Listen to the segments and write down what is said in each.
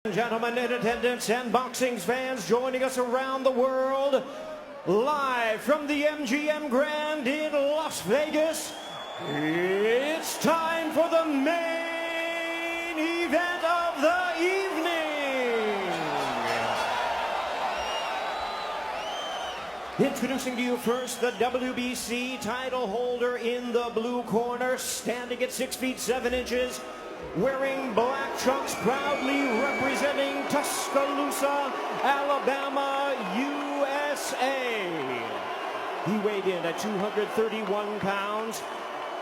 Gentlemen in attendance and boxing fans joining us around the world, live from the MGM Grand in Las Vegas, it's time for the main event of the evening. Introducing to you first the WBC title holder in the blue corner, standing at 6 feet 7 inches. Wearing black trunks, proudly representing Tuscaloosa, Alabama, USA. He weighed in at 231 pounds.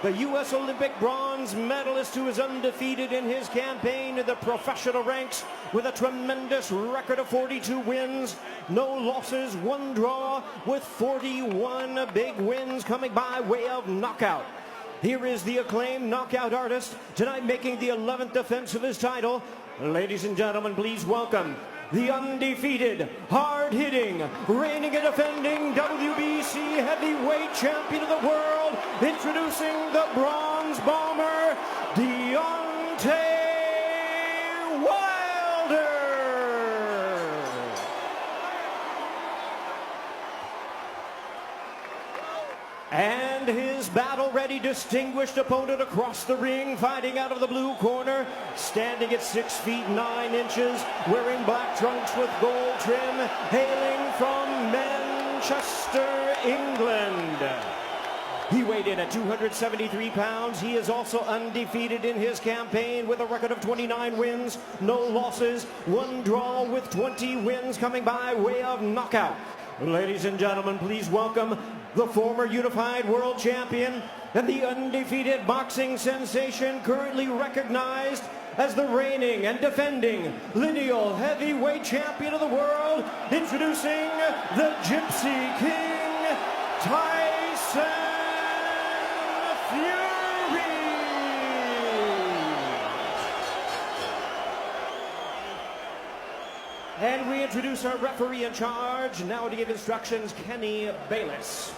The U.S. Olympic bronze medalist who is undefeated in his campaign in the professional ranks with a tremendous record of 42 wins, no losses, 1 draw, with 41 big wins coming by way of knockout. Here is the acclaimed knockout artist, tonight making the 11th defense of his title. Ladies and gentlemen, please welcome the undefeated, hard-hitting, reigning and defending WBC heavyweight champion of the world, introducing the bronze bomber, Wilder. And his battle-ready, distinguished opponent across the ring, fighting out of the blue corner, standing at 6 feet 9 inches, wearing black trunks with gold trim, hailing from Manchester, England. He weighed in at 273 pounds. He is also undefeated in his campaign with a record of 29 wins, no losses, 1 draw, with 20 wins coming by way of knockout. Ladies and gentlemen, please welcome the former unified world champion and the undefeated boxing sensation, currently recognized as the reigning and defending lineal heavyweight champion of the world, introducing the Gypsy King, Tyson Fury. And we introduce our referee in charge, now to give instructions, Kenny Bayless.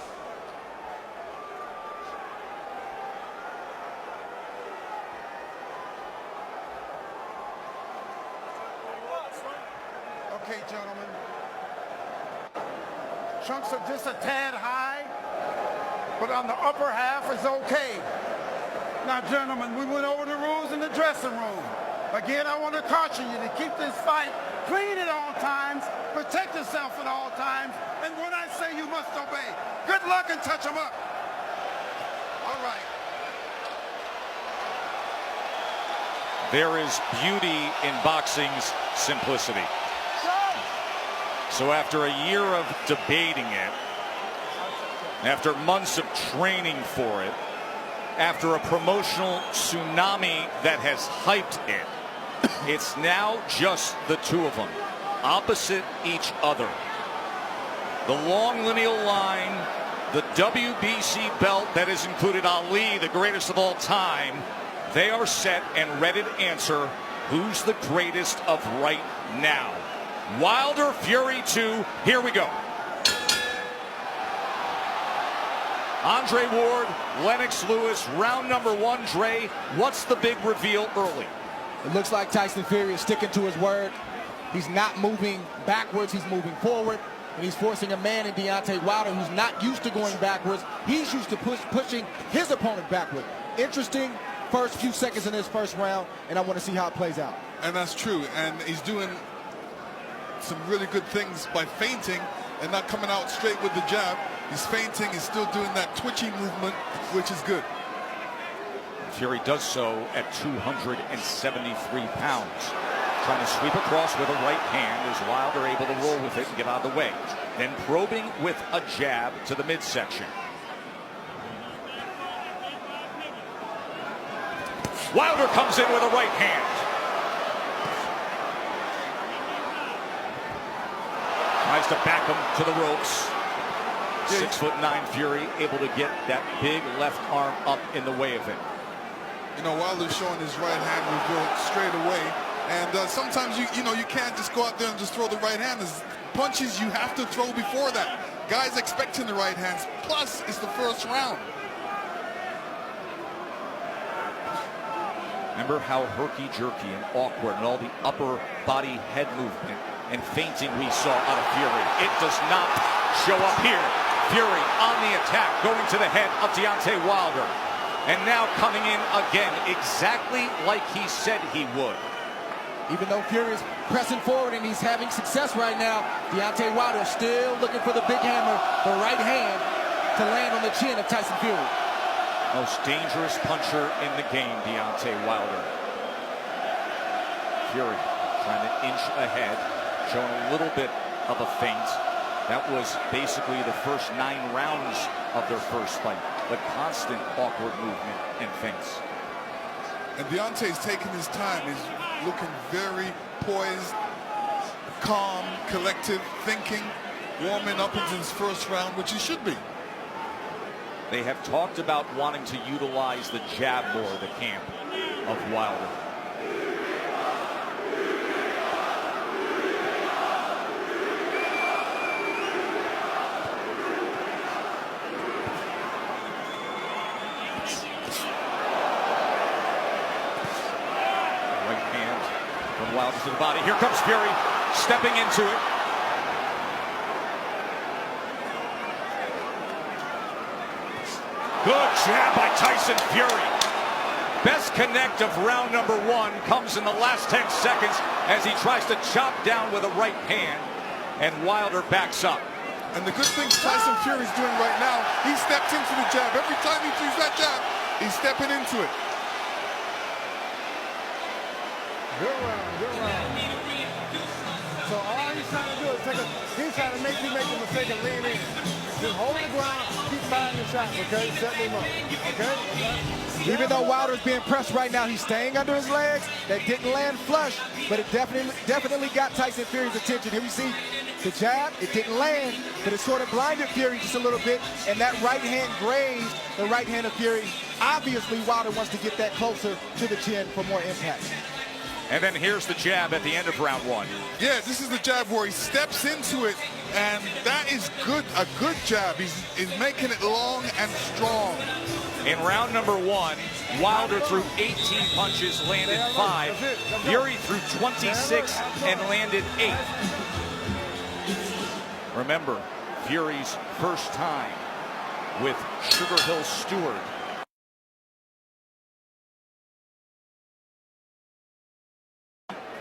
Okay, gentlemen. Trunks are just a tad high, but on the upper half is okay. Now, gentlemen, we went over the rules in the dressing room. Again, I want to caution you to keep this fight clean at all times, protect yourself at all times, and when I say you must obey, good luck and touch them up. All right. There is beauty in boxing's simplicity. So after a year of debating it, after months of training for it, after a promotional tsunami that has hyped it, it's now just the two of them, opposite each other. The long lineal line, the WBC belt that has included Ali, the greatest of all time, they are set and ready to answer who's the greatest of right now. Wilder, Fury 2, here we go. Andre Ward, Lennox Lewis, round number 1. Dre, what's the big reveal early? It looks like Tyson Fury is sticking to his word. He's not moving backwards, he's moving forward. And he's forcing a man in Deontay Wilder who's not used to going backwards. He's used to pushing his opponent backward. Interesting first few seconds in this first round, and I want to see how it plays out. And that's true. And he's doing some really good things by feinting and not coming out straight with the jab. He's feinting, he's still doing that twitchy movement, which is good. Fury does so at 273 pounds. Trying to sweep across with a right hand. Is Wilder able to roll with it and get out of the way? Then probing with a jab to the midsection. Wilder comes in with a right hand. Tries to back him to the ropes. 6'9" Fury able to get that big left arm up in the way of it. You know, Wilder's showing his right hand reveal straight away. And sometimes you can't just go out there and just throw the right hand. There's punches you have to throw before that. Guys expecting the right hands. Plus, it's the first round. Remember how herky-jerky and awkward and all the upper body head movement and feinting we saw out of Fury. It does not show up here. Fury on the attack, going to the head of Deontay Wilder. And now coming in again, exactly like he said he would. Even though Fury is pressing forward and he's having success right now, Deontay Wilder still looking for the big hammer, the right hand, to land on the chin of Tyson Fury. Most dangerous puncher in the game, Deontay Wilder. Fury trying to inch ahead, showing a little bit of a feint. That was basically the first 9 rounds of their first fight, but constant awkward movement and feints. And Deontay's taking his time. He's looking very poised, calm, collective, thinking, warming up into his first round, which he should be. They have talked about wanting to utilize the jab more, the camp of Wilder. Right hand from Wilder to the body. Here comes Fury, stepping into it. Good jab by Tyson Fury. Best connect of round number 1 comes in the last 10 seconds as he tries to chop down with a right hand, and Wilder backs up. And the good thing Tyson Fury's doing right now, he steps into the jab. Every time he sees that jab, he's stepping into it. Good round, good round. So all he's trying to do is he's trying to make you make the mistake and lean in. Just hold the ground, keep firing the shots, okay? Set him up, okay? Even though Wilder's being pressed right now, he's staying under his legs. That didn't land flush, but it definitely got Tyson Fury's attention. Here we see the jab. It didn't land, but it sort of blinded Fury just a little bit, and that right hand grazed the right hand of Fury. Obviously, Wilder wants to get that closer to the chin for more impact. And then here's the jab at the end of round 1. Yeah, this is the jab where he steps into it, and that is good, a good jab. He's making it long and strong. In round number 1, Wilder threw 18 punches, landed 5. Fury threw 26 and landed 8. Remember, Fury's first time with Sugar Hill Stewart.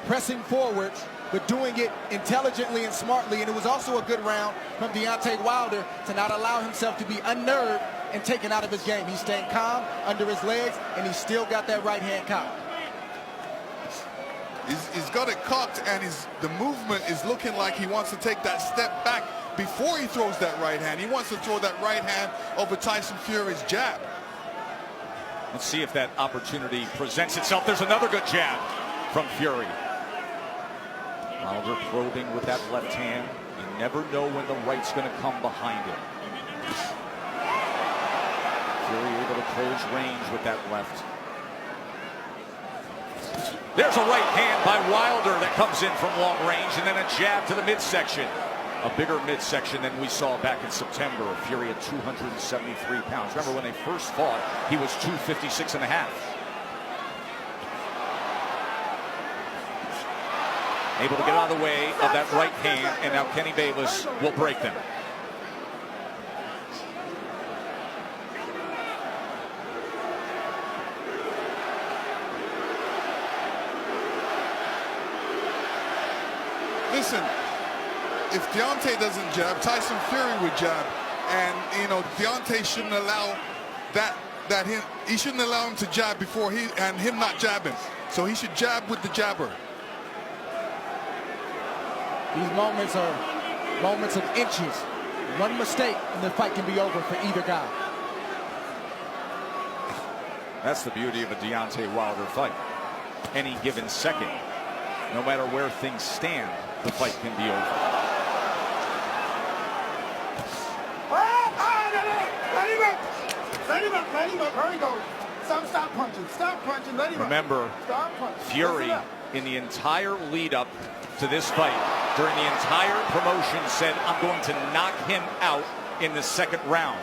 Pressing forward, but doing it intelligently and smartly. And it was also a good round from Deontay Wilder to not allow himself to be unnerved and taken out of his game. He's staying calm under his legs, and he's still got that right hand cocked. He's got it cocked, and the movement is looking like he wants to take that step back before he throws that right hand. He wants to throw that right hand over Tyson Fury's jab. Let's see if that opportunity presents itself. There's another good jab from Fury. Wilder probing with that left hand. You never know when the right's going to come behind it. Fury able to close range with that left. There's a right hand by Wilder that comes in from long range, and then a jab to the midsection. A bigger midsection than we saw back in September. Fury at 273 pounds. Remember when they first fought, he was 256 and a half. Able to get out of the way of that right hand, and now Kenny Bayless will break them. Listen, if Deontay doesn't jab, Tyson Fury would jab, and Deontay shouldn't allow he shouldn't allow him to jab before him not jabbing. So he should jab with the jabber. These moments are moments of inches. One mistake and the fight can be over for either guy. That's the beauty of a Deontay Wilder fight. Any given second, no matter where things stand, the fight can be over. Let him up. Hurry, go. Stop punching. Stop punching. Let him up. Remember, Stop punching. Fury, in the entire lead up to this fight, during the entire promotion, said, I'm going to knock him out in the second round.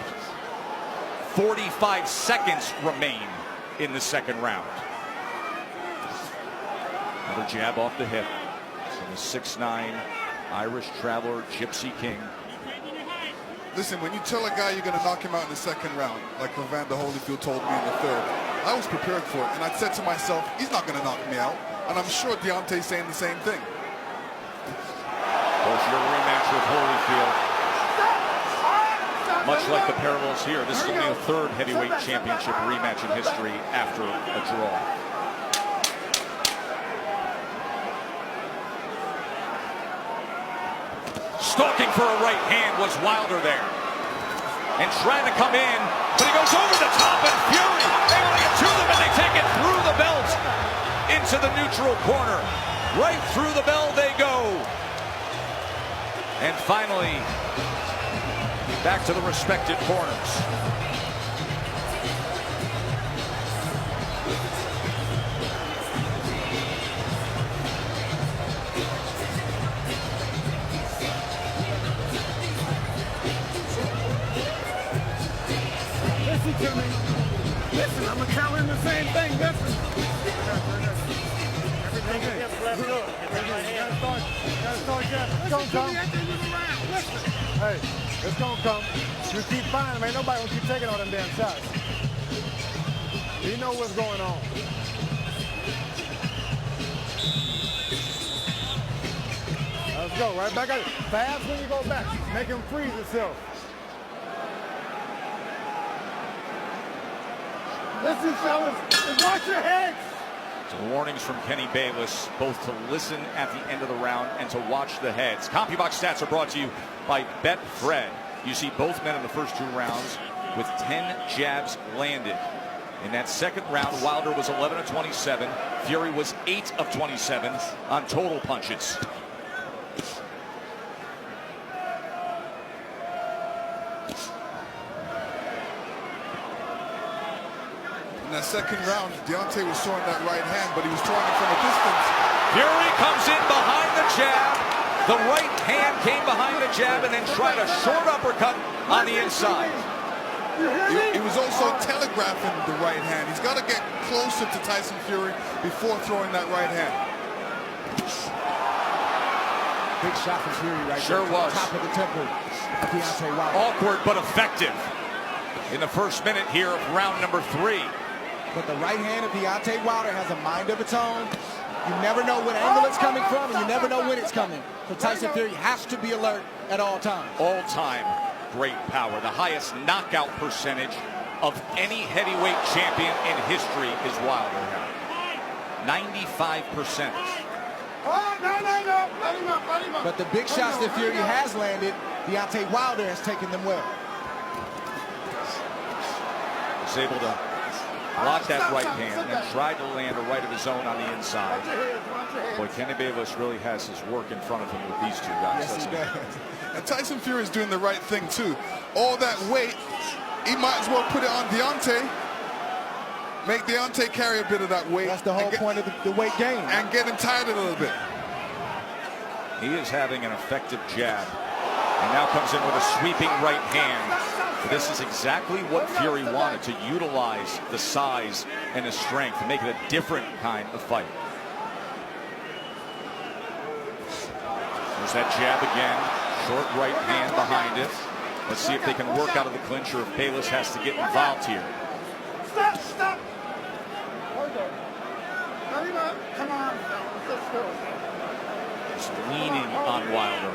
45 seconds remain in the second round. Another jab off the hip from the 6'9" Irish Traveler Gypsy King. Listen, when you tell a guy you're going to knock him out in the second round, like Evander Holyfield told me in the third, I was prepared for it. And I said to myself, he's not going to knock me out. And I'm sure Deontay's saying the same thing. Of course, your rematch with Holyfield. Much like the parallels here, this is only the third heavyweight championship rematch in history after a draw. Stalking for a right hand was Wilder there. And trying to come in, but he goes over the top, and Fury able to get to them, and they take it through the belt into the neutral corner. Right through the bell they go. And finally, back to the respective corners. Listen to me. Listen, I'm going to tell him the same thing. Listen. Everything is left hook. Gotta start getting. It's going to come. Listen. Hey, it's going to come. You keep finding them. Ain't nobody going to keep taking all them damn shots. You know what's going on. Let's go. Right back at it. Fast when you go back. Make him freeze himself. Listen, fellas, watch your heads. So warnings from Kenny Bayless, both to listen at the end of the round and to watch the heads. CompuBox stats are brought to you by Betfred. You see both men in the first 2 rounds with 10 jabs landed. In that second round, Wilder was 11 of 27. Fury was 8 of 27 on total punches. In that second round, Deontay was throwing that right hand, but he was throwing it from a distance. Fury comes in behind the jab. The right hand came behind the jab and then tried a short uppercut on the inside. He was also telegraphing the right hand. He's got to get closer to Tyson Fury before throwing that right hand. Big shot from Fury right Sure there. was. Top of the temple of Deontay Wilder. Awkward but effective in the first minute here of round number 3. But the right hand of Deontay Wilder has a mind of its own. You never know what angle it's coming from, and you never know when it's coming. So Tyson Fury has to be alert at all times. All-time great power. The highest knockout percentage of any heavyweight champion in history is Wilder. 95%. But the big shots that Fury has landed, Deontay Wilder has taken them well. Was able to block that right hand and tried to land a right of his own on the inside. Boy, Kenny Bayless really has his work in front of him with these 2 guys. Yes, he does. And Tyson Fury is doing the right thing, too. All that weight, he might as well put it on Deontay. Make Deontay carry a bit of that weight. That's the whole point of the weight game. And get him tired a little bit. He is having an effective jab. And now comes in with a sweeping right hand. This is exactly what Fury wanted, to utilize the size and the strength to make it a different kind of fight. There's that jab again. Short right hand behind it. Let's see if they can work out of the clinch or if Bayless has to get involved here. Stop. Come on. Let's go. Just leaning on Wilder.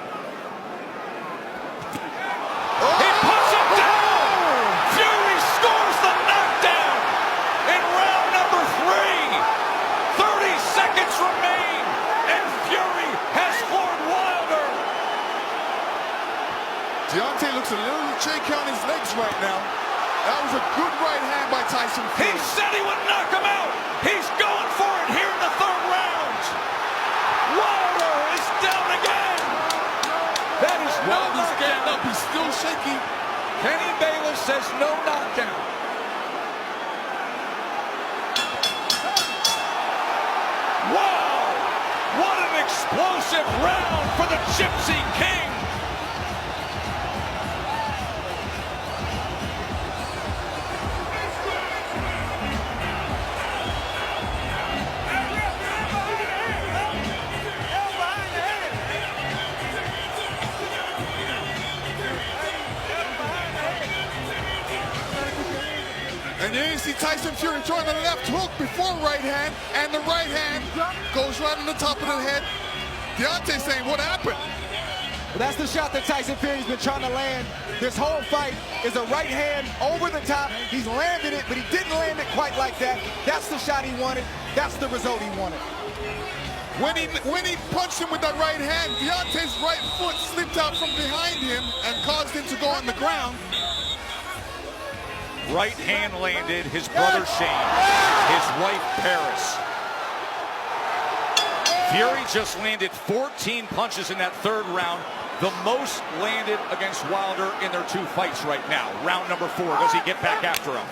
He puts him down! Fury scores the knockdown in round number 3. 30 seconds remain, and Fury has floored Wilder. Deontay looks a little shaky on his legs right now. That was a good right hand by Tyson Fury. He said he would knock him out. He's going for it here in the 3rd round. Wilder is down again. That is no Wilder's getting knockdown. up. He's still shaky. Kenny Bayless says no knockdown. Wow! What an explosive round for the Gypsy King. And then you see Tyson Fury throwing the left hook before right hand, and the right hand goes right on the top of the head. Deontay saying, what happened? Well, that's the shot that Tyson Fury's been trying to land this whole fight, is a right hand over the top. He's landed it, but he didn't land it quite like that. That's the shot he wanted. That's the result he wanted. When he punched him with that right hand, Deontay's right foot slipped out from behind him and caused him to go on the ground. Right hand landed, his brother Shane, his wife Paris. Fury just landed 14 punches in that third round, the most landed against Wilder in their 2 fights right now. Round number 4, does he get back after him?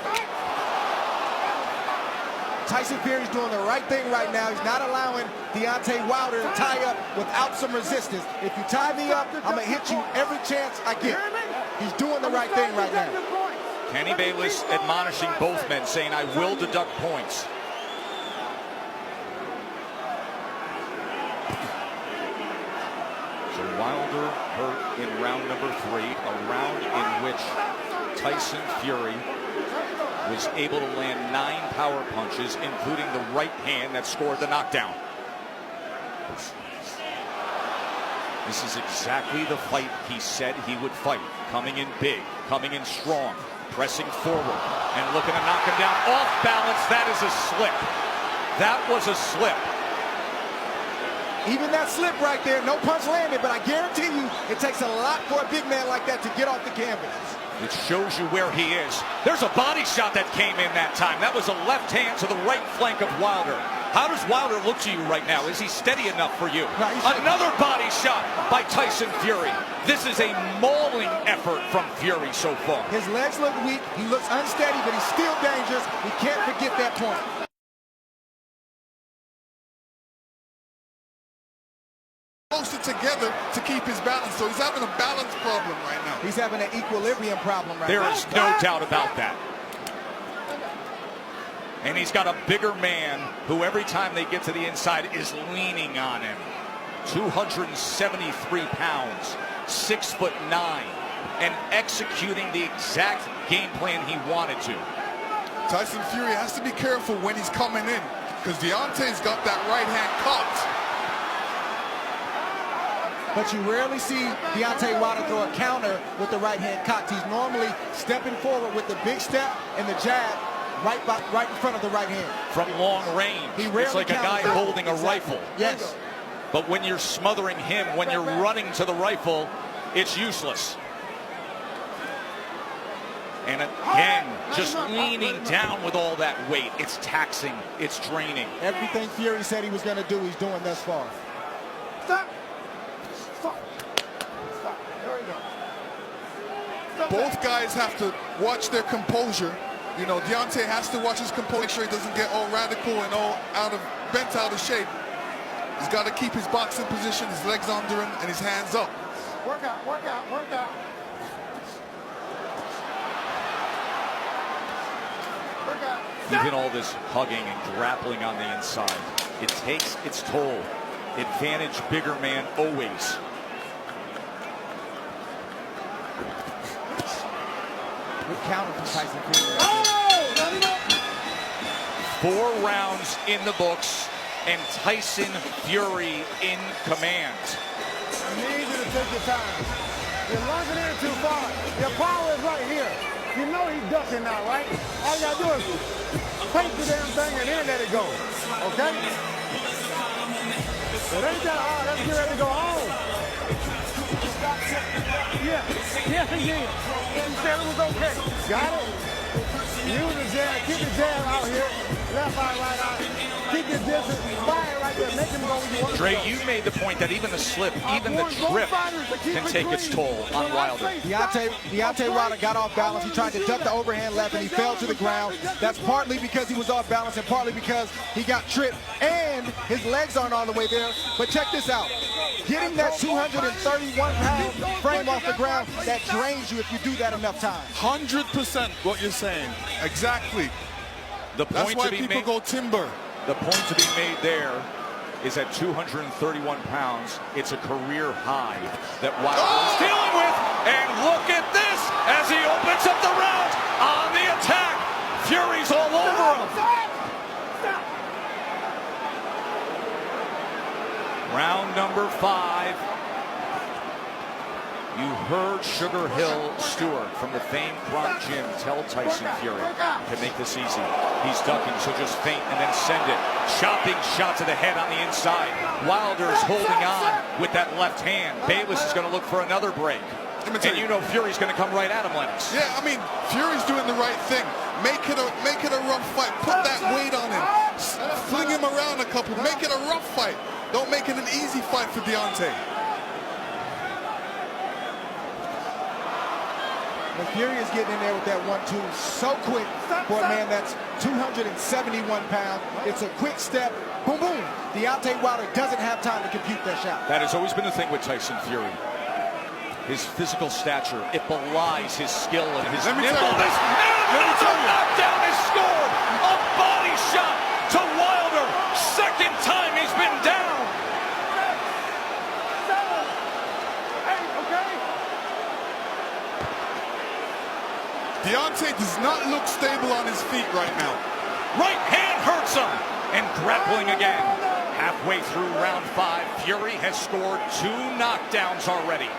Tyson Fury's doing the right thing right now. He's not allowing Deontay Wilder to tie up without some resistance. If you tie me up, I'm going to hit you every chance I get. He's doing the right thing right now. Kenny Bayless admonishing both men, saying, I will deduct points. So Wilder hurt in round number 3, a round in which Tyson Fury was able to land 9 power punches, including the right hand that scored the knockdown. This is exactly the fight he said he would fight. Coming in big, coming in strong, pressing forward, and looking to knock him down off balance. That is a slip. That was a slip. Even that slip right there, no punch landed, but I guarantee you it takes a lot for a big man like that to get off the canvas. It shows you where he is. There's a body shot that came in that time. That was a left hand to the right flank of Wilder. How does Wilder look to you right now? Is he steady enough for you? No, another body shot by Tyson Fury. This is a mauling effort from Fury so far. His legs look weak. He looks unsteady, but he's still dangerous. We can't forget that point. Closer together to keep his balance, so he's having a balance problem right now. He's having an equilibrium problem right now. There is no doubt about that. And he's got a bigger man who every time they get to the inside is leaning on him. 273 pounds, 6'9", and executing the exact game plan he wanted to. Tyson Fury has to be careful when he's coming in, because Deontay's got that right hand caught. But you rarely see Deontay Wilder throw a counter with the right hand cocked. He's normally stepping forward with the big step and the jab right in front of the right hand. From long range, it's like a guy holding a rifle. Yes. But when you're smothering him, when you're running to the rifle, it's useless. And again, just leaning down with all that weight. It's taxing, it's draining. Everything Fury said he was going to do, he's doing thus far. Stop. Stop. Stop. There we go. Stop. Both guys have to watch their composure. You know, Deontay has to watch his composure, make sure he doesn't get all radical and all bent out of shape. He's got to keep his boxing position, his legs under him, and his hands up. Work out, work out, work out. Work out. Even all this hugging and grappling on the inside, it takes its toll. Advantage bigger man always. Good counter from Tyson Fury. 4 rounds in the books, and Tyson Fury in command. I need you to take your time. You're lunging in too far. Your power is right here. You know he's ducking now, right? All you gotta do is paint the damn thing and then let it go. Okay? It ain't that hard. Let's get ready to go home. Yeah. Yes, he did. He said it was okay. Got it? Use the jab. Keep the jab out here. Left eye, right eye. Keep your distance. Fire right there. Make him go where you want to Dre, go. you made the point that even the slip, even the trip can take its toll on Wilder. Deontay Wilder got off balance. He tried to duck the overhand left and he fell to the ground. That's partly because he was off balance and partly because he got tripped and his legs aren't all the way there. But check this out. Getting that 231-pound frame off the ground, that drains you if you do that enough times. 100% what you're saying. Exactly. The That's point why to be people made, go timber. the point to be made there is at 231 pounds. It's a career high that Wilder is dealing with. And look at this as he opens up the round on the attack. Fury's all over him. Round number 5. You heard Sugar Hill Stewart from the famed Bronx Gym tell Tyson Fury to make this easy. He's ducking, so just feint and then send it. Chopping shot to the head on the inside. Wilder's holding on with that left hand. Bayless is going to look for another break. And you know Fury's going to come right at him, Lennox. Yeah, I mean, Fury's doing the right thing. Make it a rough fight. Put that weight on him. Fling him around a couple. Make it a rough fight. Don't make it an easy fight for Deontay. And Fury is getting in there with that 1-2 so quick for a man that's 271 pounds. It's a quick step. Boom, boom. Deontay Wilder doesn't have time to compute that shot. That has always been the thing with Tyson Fury. His physical stature, it belies his skill and his nimbleness. Another knockdown is scored. A body shot to Wilder. Second time he's been down. Deontay does not look stable on his feet right now. Right hand hurts him. And grappling again. Halfway through round 5, Fury has scored 2 knockdowns already.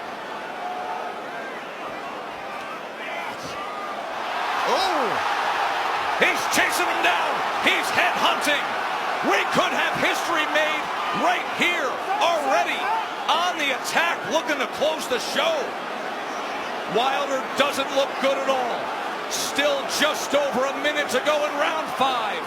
Oh! He's chasing him down. He's head hunting. We could have history made right here already. On the attack, looking to close the show. Wilder doesn't look good at all. Still just over a minute to go in round 5.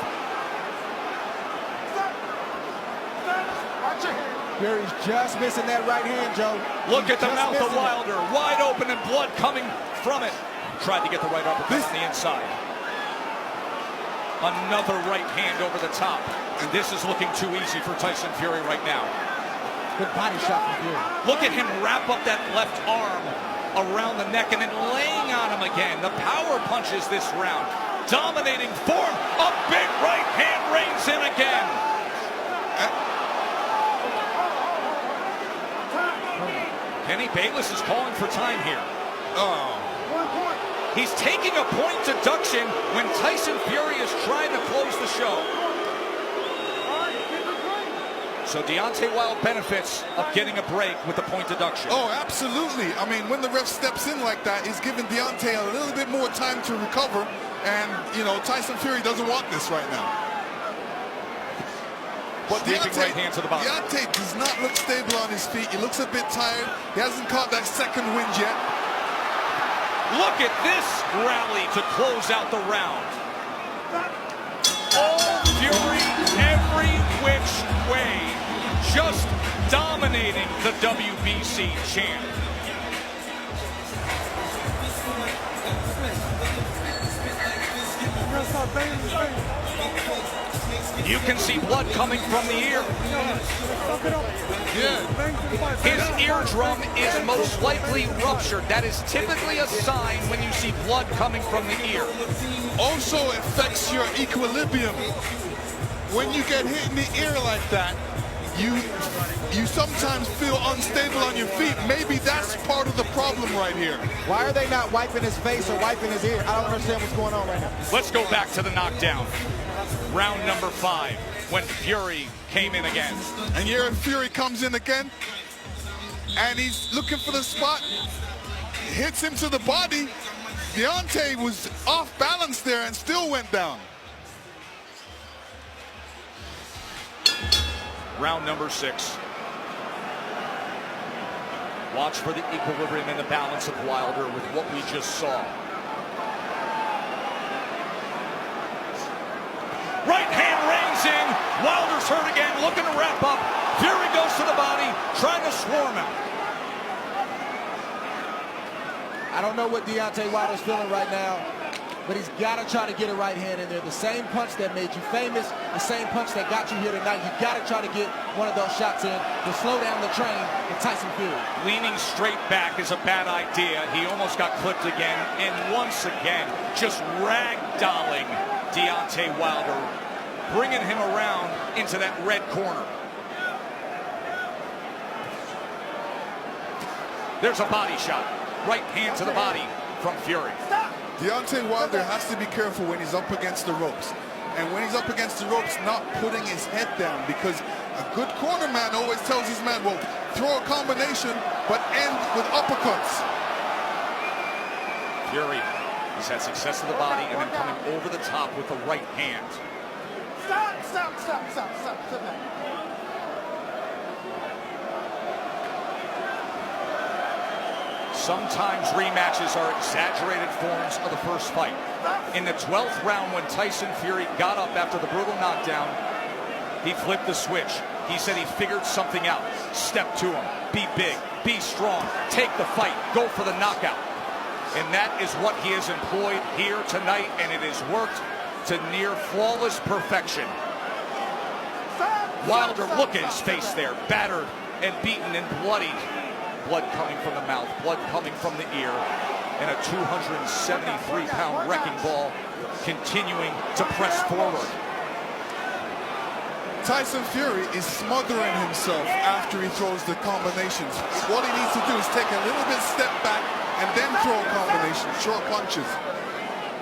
Fury's just missing that right hand, Joe. Look at the mouth of Wilder. Wide open and blood coming from it. Tried to get the right uppercut on the inside. Another right hand over the top. And this is looking too easy for Tyson Fury right now. Good body shot from Fury. Look at him wrap up that left arm around the neck and then laying on him again. The power punches this round. Dominating form. A big right hand reigns in again. Kenny Bayless is calling for time here. Oh. He's taking a point deduction when Tyson Fury is trying to close the show. So Deontay Wilder benefits of getting a break with the point deduction. Oh, absolutely. I mean, when the ref steps in like that, he's giving Deontay a little bit more time to recover. And, you know, Tyson Fury doesn't want this right now. But Sweeping right hand to the body. Deontay does not look stable on his feet. He looks a bit tired. He hasn't caught that second wind yet. Look at this rally to close out the round. All Fury, every which way, just dominating the WBC champ. You can see blood coming from the ear. His eardrum is most likely ruptured. That is typically a sign when you see blood coming from the ear. Also affects your equilibrium. When you get hit in the ear like that, you sometimes feel unstable on your feet. Maybe that's part of the problem right here. Why are they not wiping his face or wiping his ear? I don't understand what's going on right now. Let's go back to the knockdown. Round number 5, when Fury came in again. And here Fury comes in again, and he's looking for the spot. Hits him to the body. Deontay was off balance there and still went down. Round number 6. Watch for the equilibrium and the balance of Wilder with what we just saw. Right hand reins in. Wilder's hurt again, looking to wrap up. Fury goes to the body, trying to swarm him. I don't know what Deontay Wilder's feeling right now, but he's got to try to get a right hand in there. The same punch that made you famous, the same punch that got you here tonight. You got to try to get one of those shots in to slow down the train with Tyson Fury. Leaning straight back is a bad idea. He almost got clipped again, and once again, just ragdolling Deontay Wilder, bringing him around into that red corner. There's a body shot. Right hand to the body from Fury. Deontay Wilder has to be careful when he's up against the ropes. And when he's up against the ropes, not putting his head down, because a good corner man always tells his man, well, throw a combination, but end with uppercuts. Fury, he's had success with the body and then coming over the top with the right hand. Stop that. Sometimes rematches are exaggerated forms of the first fight. In the 12th round, when Tyson Fury got up after the brutal knockdown, he flipped the switch. He said he figured something out. Step to him. Be big. Be strong. Take the fight. Go for the knockout. And that is what he has employed here tonight, and it has worked to near flawless perfection. Wilder, look at his face there, battered and beaten and bloodied. Blood coming from the mouth, blood coming from the ear, and a 273-pound wrecking ball continuing to press forward. Tyson Fury is smothering himself after he throws the combinations. What he needs to do is take a little bit step back and then throw a combination, short punches.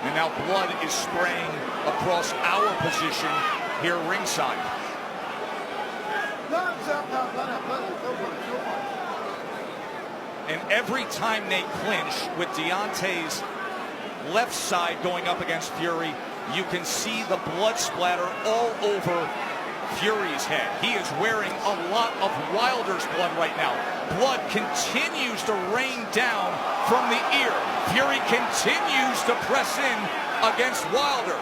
And now blood is spraying across our position here ringside. And every time they clinch with Deontay's left side going up against Fury, you can see the blood splatter all over Fury's head. He is wearing a lot of Wilder's blood right now. Blood continues to rain down from the ear. Fury continues to press in against Wilder.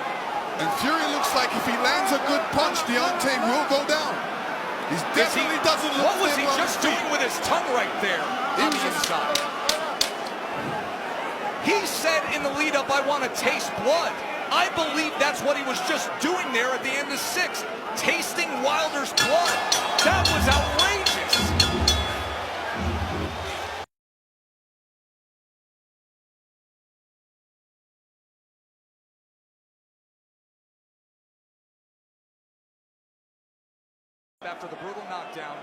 And Fury looks like if he lands a good punch, Deontay will go down. He definitely doesn't look. What was he just doing with his tongue right there on the inside? He said in the lead up, I want to taste blood. I believe that's what he was just doing there at the end of 6, tasting Wilder's blood. That was outrageous. After the brutal knockdown,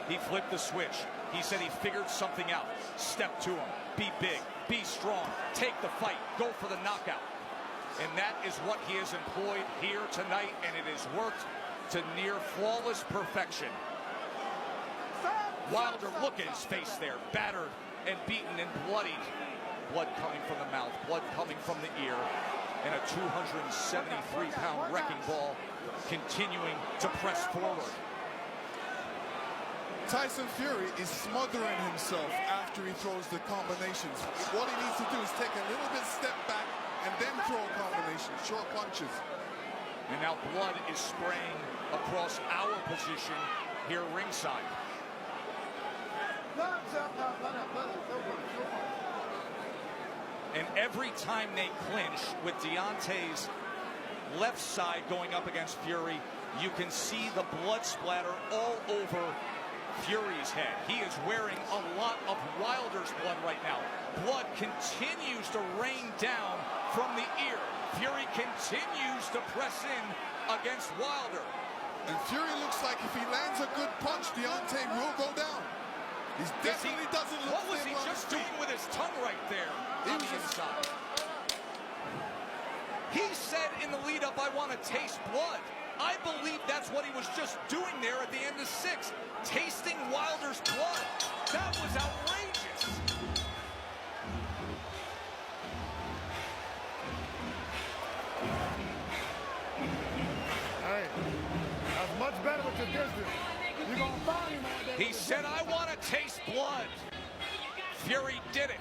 he flipped the switch. He said he figured something out. Step to him. Be big. Be strong. Take the fight. Go for the knockout. And that is what he has employed here tonight, and it has worked to near flawless perfection. Wilder, look at his face there, battered and beaten and bloodied. Blood coming from the mouth, blood coming from the ear, and a 273-pound wrecking ball continuing to press forward. Tyson Fury is smothering himself after he throws the combinations. What he needs to do is take a little bit step back and then throw a combination, short punches. And now blood is spraying across our position here ringside. And every time they clinch with Deontay's left side going up against Fury, you can see the blood splatter all over Fury's head. He is wearing a lot of Wilder's blood right now. Blood continues to rain down from the ear. Fury continues to press in against Wilder. And Fury looks like if he lands a good punch, Deontay will go down. He definitely doesn't look. What was he just doing with his tongue right there on the inside? He said in the lead up, I want to taste blood. I believe that's what he was just doing there at the end of 6, tasting Wilder's blood. That was outrageous. Hey, that's much better with your distance. You're gonna find him all day. He said, I want to taste blood. Fury did it.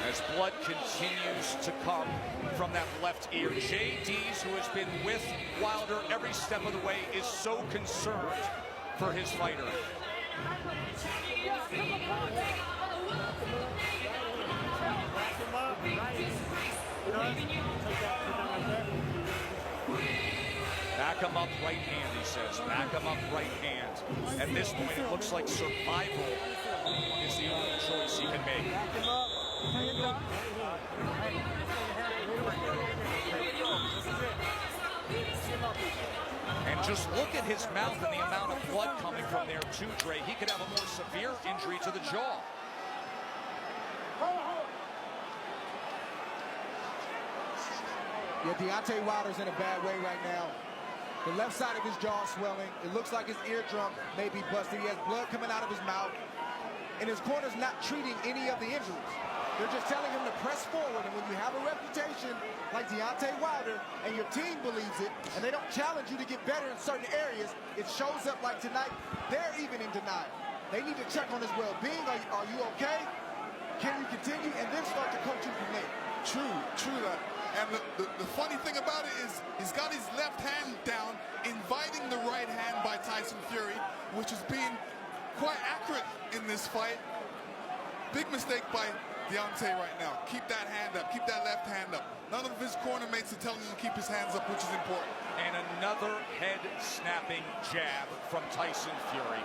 As blood continues to come from that left ear, JD's, who has been with Wilder every step of the way, is so concerned for his fighter. Back him up right hand, he says. Back him up right hand. At this point, it looks like survival is the only choice he can make. And just look at his mouth and the amount of blood coming from there too, Dre. He could have a more severe injury to the jaw. Yeah, Deontay Wilder's in a bad way right now. The left side of his jaw is swelling. It looks like his eardrum may be busted. He has blood coming out of his mouth. And his corner's not treating any of the injuries. They're just telling him to press forward. And when you have a reputation like Deontay Wilder and your team believes it, and they don't challenge you to get better in certain areas, it shows up like tonight. They're even in denial. They need to check on his well-being. Are you okay? Can you continue? And then start to coach him from there. True that. And the funny thing about it is he's got his left hand down, inviting the right hand by Tyson Fury, which is being quite accurate in this fight. Big mistake by Deontay right now. Keep that hand up. Keep that left hand up. None of his corner mates are telling him to keep his hands up, which is important. And another head-snapping jab from Tyson Fury.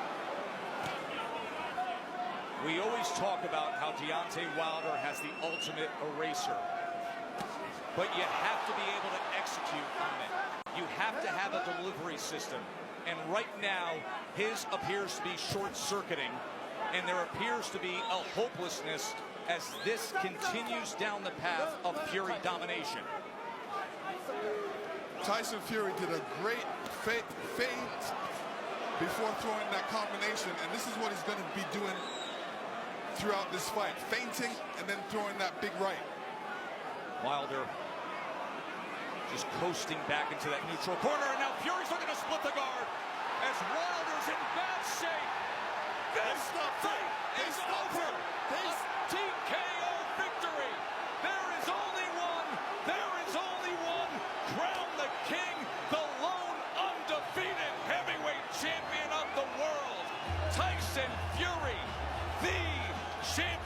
We always talk about how Deontay Wilder has the ultimate eraser. But you have to be able to execute on it. You have to have a delivery system. And right now, his appears to be short-circuiting. And there appears to be a hopelessness as this continues down the path of Fury domination. Tyson Fury did a great feint before throwing that combination. And this is what he's going to be doing throughout this fight. Feinting and then throwing that big right. Wilder just coasting back into that neutral corner, and now Fury's looking to split the guard as Wilder's in bad shape. This fight is over. A TKO victory. There is only one. There is only one. Crown the king, the lone undefeated heavyweight champion of the world, Tyson Fury, the champion.